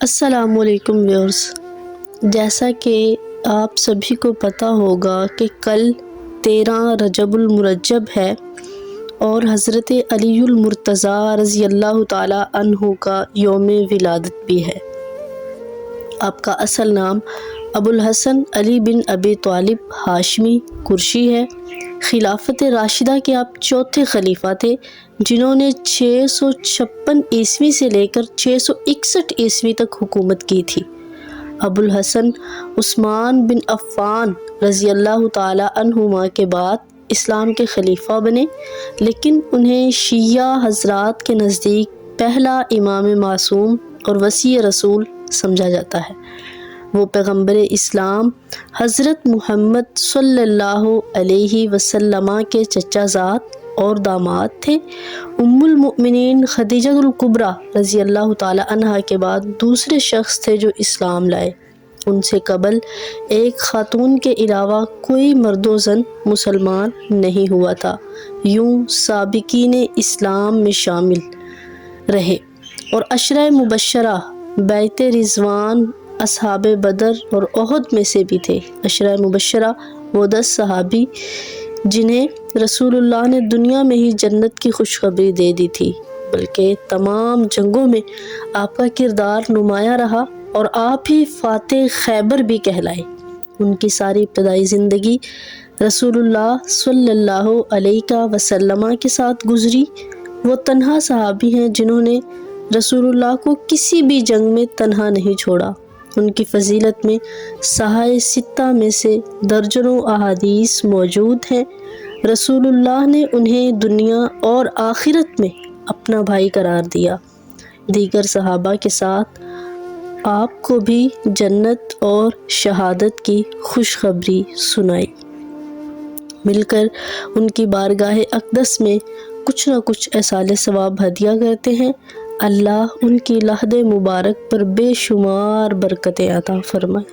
السلام علیکم ویورز، جیسا کہ آپ سبھی کو پتہ ہوگا کہ کل 13 رجب المرجب ہے اور حضرت علی المرتضیٰ رضی اللہ تعالی عنہ کا یوم ولادت بھی ہے۔ آپ کا اصل نام ابو الحسن علی بن ابی طالب ہاشمی قرشی ہے۔ خلافت راشدہ کے آپ چوتھے خلیفہ تھے، جنہوں نے 656 عیسوی سے لے کر 661 عیسوی تک حکومت کی تھی۔ ابو الحسن عثمان بن عفان رضی اللہ تعالی عنہما کے بعد اسلام کے خلیفہ بنے، لیکن انہیں شیعہ حضرات کے نزدیک پہلا امام معصوم اور وصی رسول سمجھا جاتا ہے۔ وہ پیغمبر اسلام حضرت محمد صلی اللہ علیہ وسلم کے چچا زاد اور داماد تھے۔ ام المؤمنین خدیجہ الکبریٰ رضی اللہ تعالی عنہا کے بعد دوسرے شخص تھے جو اسلام لائے۔ ان سے قبل ایک خاتون کے علاوہ کوئی مرد و زن مسلمان نہیں ہوا تھا۔ یوں سابقین اسلام میں شامل رہے اور عشرہ مبشرہ بیعت رضوان، اصحاب بدر اور احد میں سے بھی تھے۔ عشرہ مبشرہ وہ 10 صحابی جنہیں رسول اللہ نے دنیا میں ہی جنت کی خوشخبری دے دی تھی، بلکہ تمام جنگوں میں آپ کا کردار نمایاں رہا اور آپ ہی فاتح خیبر بھی کہلائے۔ ان کی ساری ابتدائی زندگی رسول اللہ صلی اللہ علیہ وسلم کے ساتھ گزری۔ وہ تنہا صحابی ہیں جنہوں نے رسول اللہ کو کسی بھی جنگ میں تنہا نہیں چھوڑا۔ ان کی فضیلت میں صحابہ ستہ میں سے درجنوں احادیث موجود ہیں۔ رسول اللہ نے انہیں دنیا اور آخرت میں اپنا بھائی قرار دیا۔ دیگر صحابہ کے ساتھ آپ کو بھی جنت اور شہادت کی خوشخبری سنائی۔ مل کر ان کی بارگاہ اقدس میں کچھ نہ کچھ ایصال ثواب ہدیہ کرتے ہیں۔ اللہ ان کی لحد مبارک پر بے شمار برکتیں عطا فرمائے۔